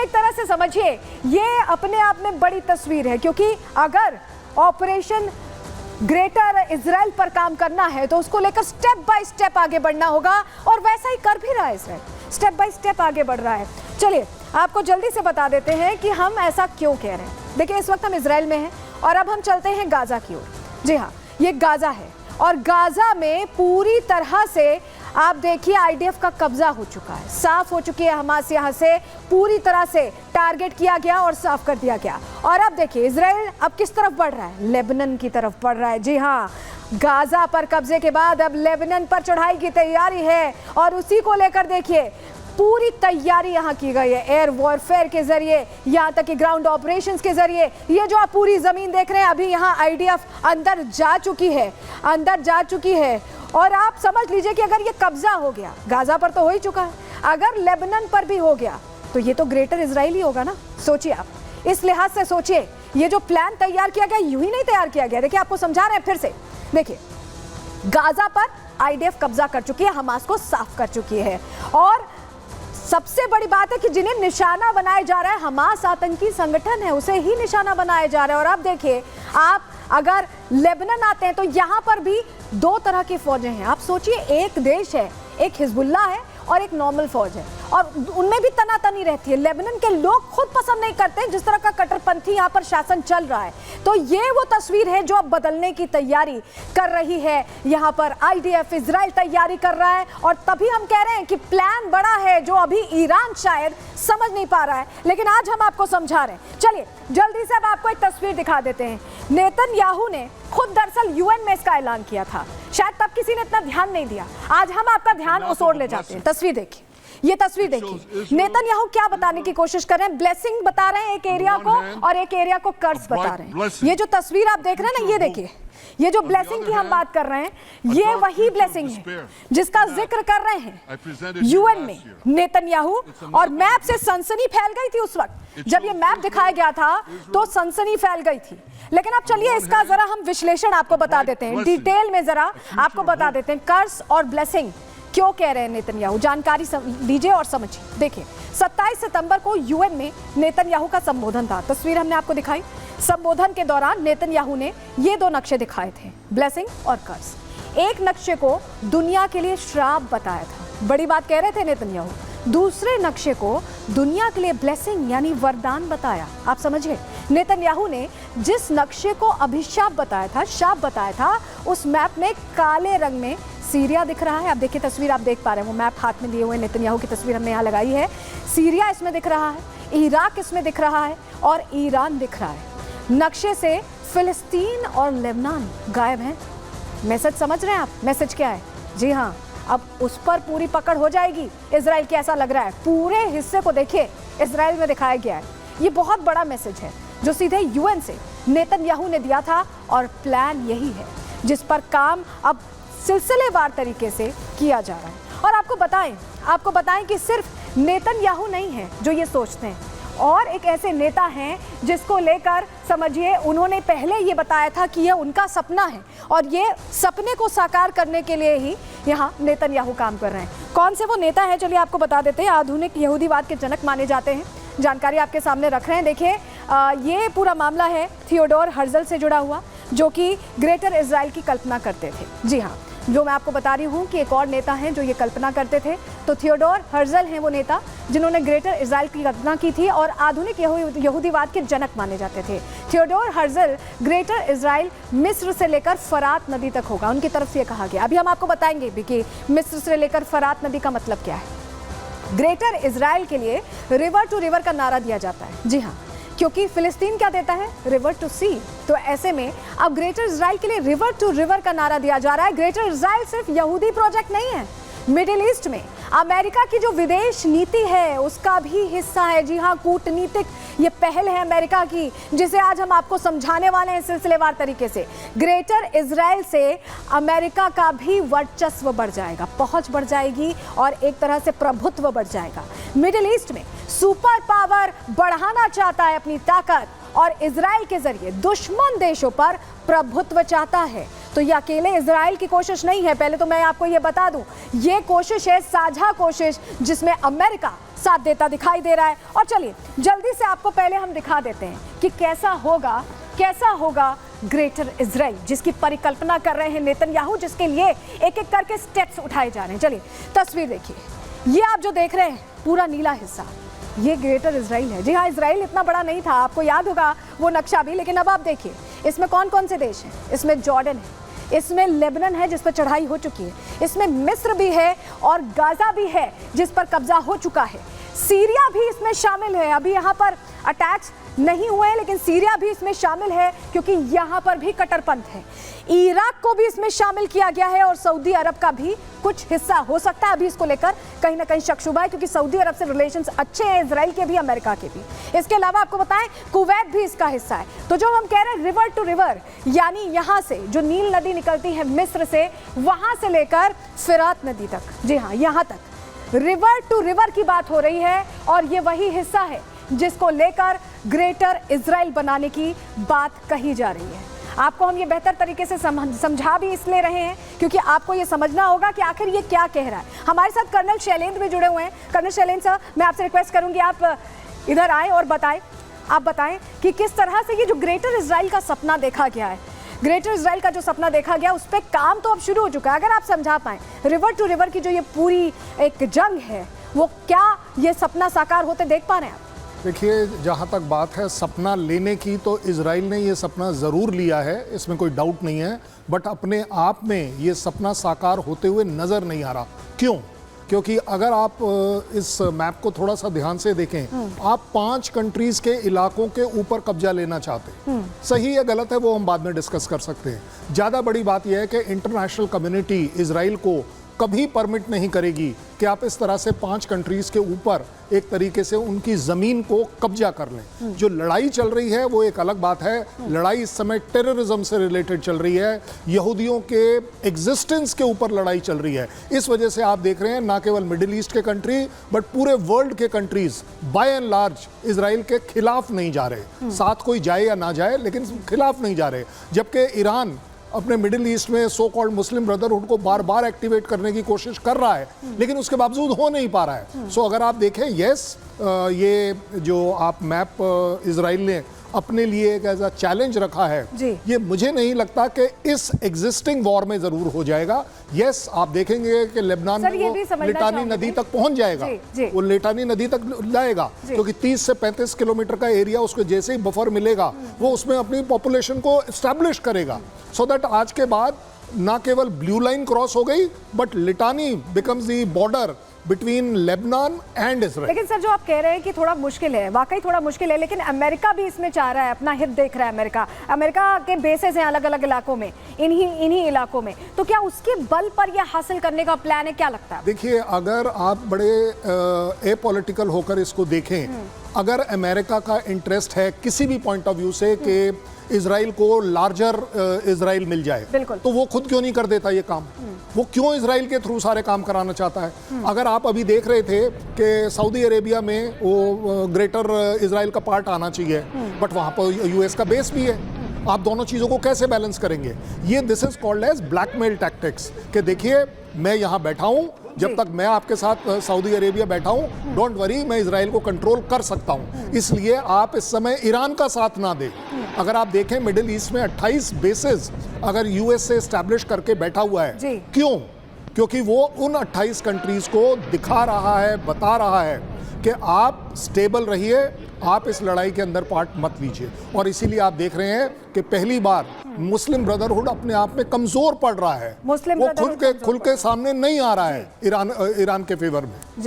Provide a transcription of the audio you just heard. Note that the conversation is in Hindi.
एक तरह से समझिए ये अपने आप में बड़ी तस्वीर है, क्योंकि अगर ऑपरेशन ग्रेटर इजराइल पर काम करना है तो उसको लेकर स्टेप बाय स्टेप आगे बढ़ना होगा, और वैसा ही कर भी रहा है इजराइल, स्टेप बाय स्टेप आगे बढ़ रहा है। चलिए आपको जल्दी से बता देते हैं कि हम ऐसा क्यों कह रहे हैं। देखिए इस वक्त हम इजराइल में हैं और अब हम चलते हैं गाजा की ओर। जी हाँ, ये गाजा है और गाजा में पूरी तरह से आप देखिए आईडीएफ का कब्जा हो चुका है, साफ हो चुकी है हमास, यहाँ से पूरी तरह से टारगेट किया गया और साफ कर दिया गया। और अब देखिए इजराइल अब किस तरफ बढ़ रहा है, लेबनान की तरफ बढ़ रहा है। जी हाँ, गाजा पर कब्जे के बाद अब लेबनान पर चढ़ाई की तैयारी है और उसी को लेकर देखिए पूरी तैयारी यहाँ की गई है, एयर वॉरफेयर के जरिए, यहाँ तक कि ग्राउंड ऑपरेशंस के जरिए। ये जो आप पूरी जमीन देख रहे हैं, अभी यहाँ आईडीएफ अंदर जा चुकी है और आप समझ लीजिए कि अगर ये कब्जा हो गया, गाजा पर तो हो ही चुका है, अगर लेबनान पर भी हो गया तो ये तो ग्रेटर इजराइल ही होगा ना। सोचिए आप, इस लिहाज से सोचिए, ये जो प्लान तैयार किया गया यूं ही नहीं तैयार किया गया। देखिए आपको समझा रहे हैं फिर से, देखिए गाजा पर आईडीएफ कब्जा कर चुकी है, हमास को साफ कर चुकी है। और सबसे बड़ी बात है कि जिन्हें निशाना बनाया जा रहा है, हमास आतंकी संगठन है, उसे ही निशाना बनाया जा रहा है। और अब देखिए आप अगर लेबनान आते हैं तो यहाँ पर भी दो तरह की फौजें हैं। आप सोचिए, एक देश है, एक हिजबुल्लाह है और एक नॉर्मल फौज है, और उनमें भी तनातनी रहती है। लेबनान के लोग खुद पसंद नहीं करते जिस तरह का कट्टरपंथी यहाँ पर शासन चल रहा है। तो ये वो तस्वीर है जो अब बदलने की तैयारी कर रही है। यहाँ पर आईडीएफ इजराइल तैयारी कर रहा है और तभी हम कह रहे हैं कि प्लान बड़ा है जो अभी ईरान शायद समझ नहीं पा रहा है, लेकिन आज हम आपको समझा रहे हैं। चलिए जल्दी से अब आपको एक तस्वीर दिखा देते हैं। नेतन्याहू ने खुद दरअसल यूएन में इसका ऐलान किया था, शायद तब किसी ने इतना ध्यान नहीं दिया। आज हम आपका ध्यान उस ओर ले जाते हैं। तस्वीर देखिए, ये तस्वीर देखिए, नेतन्याहू क्या बताने की कोशिश कर रहे हैं। ब्लेसिंग बता रहे हैं एक एरिया को और एक एरिया को कर्ज बता रहे हैं। ये जो तस्वीर आप देख रहे हैं ना, ये देखिए, ये जो ब्लेसिंग की हम बात कर रहे हैं, ये वही ब्लेसिंग है जिसका जिक्र कर रहे हैं यूएन में नेतन्याहू। और मैप से सनसनी फैल गई थी उस वक्त जब ये मैप दिखाया गया था, तो सनसनी फैल गई थी। लेकिन अब चलिए इसका जरा हम विश्लेषण आपको बता देते हैं, डिटेल में जरा आपको बता देते हैं कर्ज और ब्लेसिंग क्यों कह रहे हैं नेतन्याहू। जानकारी लीजिए और समझिए। देखिए 27 सितंबर को यूएन में नेतन्याहू का संबोधन था, तस्वीर हमने आपको दिखाई। संबोधन के दौरान नेतन्याहू ने ये दो नक्शे दिखाए थे, ब्लेसिंग और कर्ज। एक नक्शे को दुनिया के लिए श्राप बताया था, बड़ी बात कह रहे थे नेतन्याहू। दूसरे नक्शे को दुनिया के लिए ब्लेसिंग यानी वरदान बताया। आप समझिए, नेतन्याहू ने जिस नक्शे को अभिशाप बताया था, शाप बताया था, उस मैप में काले रंग में सीरिया दिख रहा है। आप देखिए तस्वीर, आप देख पा रहे हैं, वो मैप हाथ में लिए हुए नेतन्याहू की तस्वीर हमने यहाँ लगाई है। सीरिया इसमें दिख रहा है, इराक इसमें दिख रहा है और ईरान दिख रहा है। नक्शे से फिलिस्तीन और लेबनान गायब हैं। मैसेज समझ रहे हैं आप, मैसेज क्या है? जी हाँ, अब उस पर पूरी पकड़ हो जाएगी इजराइल की, ऐसा लग रहा है। पूरे हिस्से को देखिए इजराइल में दिखाया गया है। ये बहुत बड़ा मैसेज है जो सीधे यूएन से नेतन्याहू ने दिया था और प्लान यही है जिस पर काम अब सिलसिलेवार तरीके से किया जा रहा है। और आपको बताएं कि सिर्फ नेतन्याहू नहीं है जो ये सोचते हैं, और एक ऐसे नेता हैं जिसको लेकर समझिए उन्होंने पहले ये बताया था कि ये उनका सपना है और ये सपने को साकार करने के लिए ही यहाँ नेतन्याहू काम कर रहे हैं। कौन से वो नेता हैं चलिए आपको बता देते हैं। आधुनिक यहूदीवाद के जनक माने जाते हैं, जानकारी आपके सामने रख रहे हैं। देखिए ये पूरा मामला है थियोडोर हर्जल से जुड़ा हुआ, जो कि ग्रेटर इजराइल की कल्पना करते थे। जी हाँ, जो मैं आपको बता रही हूँ कि एक और नेता हैं जो ये कल्पना करते थे, तो थियोडोर हर्जल हैं वो नेता जिन्होंने ग्रेटर इजराइल की कल्पना की थी और आधुनिक यहूदीवाद के जनक माने जाते थे। थियोडोर हर्जल ग्रेटर इजराइल मिस्र से लेकर फरात नदी तक होगा, उनकी तरफ से ये कहा गया। अभी हम आपको बताएंगे भी कि मिस्र से लेकर फरात नदी का मतलब क्या है। ग्रेटर इजराइल के लिए रिवर टू रिवर का नारा दिया जाता है। जी हाँ, क्योंकि फिलिस्तीन क्या देता है, रिवर टू सी। तो ऐसे में अब ग्रेटर इजराइल के लिए रिवर टू रिवर का नारा दिया जा रहा है। ग्रेटर इजराइल सिर्फ यहूदी प्रोजेक्ट नहीं है, मिडिल ईस्ट में अमेरिका की जो विदेश नीति है उसका भी हिस्सा है। जी हाँ, कूटनीतिक ये पहल है अमेरिका की, जिसे आज हम आपको समझाने वाले हैं सिलसिलेवार तरीके से। ग्रेटर इजराइल से अमेरिका का भी वर्चस्व बढ़ जाएगा, पहुंच बढ़ जाएगी और एक तरह से प्रभुत्व बढ़ जाएगा। मिडिल ईस्ट में सुपर पावर बढ़ाना चाहता है अपनी ताकत और इजराइल के जरिए दुश्मन देशों पर प्रभुत्व चाहता है। तो ये अकेले इजराइल की कोशिश नहीं है, पहले तो मैं आपको ये बता दूं, ये कोशिश है साझा कोशिश जिसमें अमेरिका, साथ देता दिखाई दे रहा है। और चलिए जल्दी से आपको पहले हम दिखा देते हैं कि कैसा होगा ग्रेटर इजराइल, जिसकी परिकल्पना कर रहे हैं नेतन्याहू, जिसके लिए एक एक करके स्टेप्स उठाए जा रहे हैं। चलिए तस्वीर देखिए, ये आप जो देख रहे हैं पूरा नीला हिस्सा, ये ग्रेटर इजराइल है। जी हाँ, इजराइल इतना बड़ा नहीं था, आपको याद होगा वो नक्शा भी, लेकिन अब आप देखिए इसमें कौन कौन से देश हैं। इसमें जॉर्डन है, इसमें लेबनान है जिस पर चढ़ाई हो चुकी है, इसमें मिस्र भी है और गाजा भी है जिस पर कब्जा हो चुका है, सीरिया भी इसमें शामिल है। अभी यहाँ पर अटैक्स नहीं हुए हैं लेकिन सीरिया भी इसमें शामिल है क्योंकि यहाँ पर भी कट्टरपंथ है। इराक को भी इसमें शामिल किया गया है और सऊदी अरब का भी कुछ हिस्सा हो सकता है। अभी इसको लेकर कहीं ना कहीं शक शुबा है क्योंकि सऊदी अरब से रिलेशंस अच्छे हैं, इजराइल के भी, अमेरिका के भी। इसके अलावा आपको बताएं कुवैत भी इसका हिस्सा है। तो जो हम कह रहे हैं रिवर टू रिवर, यानी यहाँ से जो नील नदी निकलती है मिस्र से, वहां से लेकर फिरात नदी तक, जी हाँ यहाँ तक रिवर टू रिवर की बात हो रही है। और ये वही हिस्सा है जिसको लेकर ग्रेटर इजराइल बनाने की बात कही जा रही है। आपको हम ये बेहतर तरीके से समझा भी इसलिए रहे हैं क्योंकि आपको ये समझना होगा कि आखिर ये क्या कह रहा है। हमारे साथ कर्नल शैलेंद्र भी जुड़े हुए हैं। कर्नल शैलेंद्र सर, मैं आपसे रिक्वेस्ट करूंगी आप इधर आए और आप बताएं कि किस तरह से ये जो ग्रेटर इजराइल का सपना देखा गया है, ग्रेटर इजराइल का जो सपना देखा गया उस पर काम तो अब शुरू हो चुका है। अगर आप समझा पाएं रिवर टू रिवर की जो ये पूरी एक जंग है, वो क्या ये सपना साकार होते देख पा रहे हैं आप? देखिए, जहाँ तक बात है सपना लेने की, तो इजराइल ने ये सपना ज़रूर लिया है, इसमें कोई डाउट नहीं है। बट अपने आप में ये सपना साकार होते हुए नज़र नहीं आ रहा। क्यों? क्योंकि अगर आप इस मैप को थोड़ा सा ध्यान से देखें, आप 5 कंट्रीज़ के इलाकों के ऊपर कब्जा लेना चाहते हैं। सही या गलत है वो हम बाद में डिस्कस कर सकते हैं। ज़्यादा बड़ी बात यह है कि इंटरनेशनल कम्युनिटी इजराइल को कभी परमिट नहीं करेगी कि आप इस तरह से 5 कंट्रीज के ऊपर एक तरीके से उनकी ज़मीन को कब्जा कर लें। जो लड़ाई चल रही है वो एक अलग बात है। लड़ाई इस समय टेररिज्म से रिलेटेड चल रही है, यहूदियों के एग्जिस्टेंस के ऊपर लड़ाई चल रही है। इस वजह से आप देख रहे हैं ना केवल मिडिल ईस्ट के कंट्री बट पूरे वर्ल्ड के countries by and large Israel के खिलाफ नहीं जा रहे। साथ कोई जाए या ना जाए लेकिन खिलाफ नहीं जा रहे। जबकि ईरान अपने मिडिल ईस्ट में सो कॉल्ड मुस्लिम ब्रदरहुड को बार बार एक्टिवेट करने की कोशिश कर रहा है लेकिन उसके बावजूद हो नहीं पा रहा है। सो अगर आप देखें, ये जो आप मैप इजराइल ने अपने लिए एक ऐसा चैलेंज रखा है, ये मुझे नहीं लगता कि इस एग्जिस्टिंग वॉर में जरूर हो जाएगा। यस, आप देखेंगे कि लेबनान में वो लिटानी नदी तक पहुंच जाएगा, वो लिटानी नदी तक लाएगा क्योंकि 30 से 35 किलोमीटर का एरिया उसको जैसे ही बफर मिलेगा वो उसमें अपनी पॉपुलेशन को एस्टैब्लिश करेगा। सो दैट आज के बाद ना केवल ब्लू लाइन क्रॉस हो गई but लिटानी becomes the border between Lebanon and Israel. लेकिन सर जो आप कह रहे हैं कि थोड़ा मुश्किल है, वाकई थोड़ा मुश्किल है, लेकिन अमेरिका भी इसमें चाह रहा है, अपना हित देख रहा है। अमेरिका के बेसेस हैं अलग अलग इलाकों में, इन्हीं इलाकों में, तो क्या उसके बल पर यह हासिल करने का प्लान है? क्या लगता है? देखिए, अगर आप बड़े एपॉलिटिकल होकर इसको देखें, अगर अमेरिका का इंटरेस्ट है किसी भी पॉइंट ऑफ व्यू से कि इजराइल को लार्जर इजराइल मिल जाए, तो वो खुद क्यों नहीं कर देता ये काम? वो क्यों इजराइल के थ्रू सारे काम कराना चाहता है? अगर आप अभी देख रहे थे कि सऊदी अरेबिया में वो ग्रेटर इजराइल का पार्ट आना चाहिए बट वहाँ पर यूएस का बेस भी है। आप दोनों चीज़ों को कैसे बैलेंस करेंगे? ये this is called as blackmail tactics कि देखिए मैं यहाँ बैठा हूँ, जब तक मैं आपके साथ सऊदी अरेबिया बैठा हूँ, डोंट वरी, मैं इजराइल को कंट्रोल कर सकता हूँ, इसलिए आप इस समय ईरान का साथ ना दें। अगर आप देखें मिडिल ईस्ट में 28 बेसेस अगर यूएस से एस्टैब्लिश करके बैठा हुआ है, क्यों? क्योंकि वो उन 28 कंट्रीज को दिखा रहा है, बता रहा है कि आप स्टेबल रहिए, आप इस लड़ाई के अंदर पार्ट मत लीजिए। और इसीलिए आप देख रहे हैं कि पहली बार मुस्लिम ब्रदरहुड अपने आप में कमजोर पड़ रहा है, वो खुल के सामने नहीं आ रहा है ईरान के फेवर में।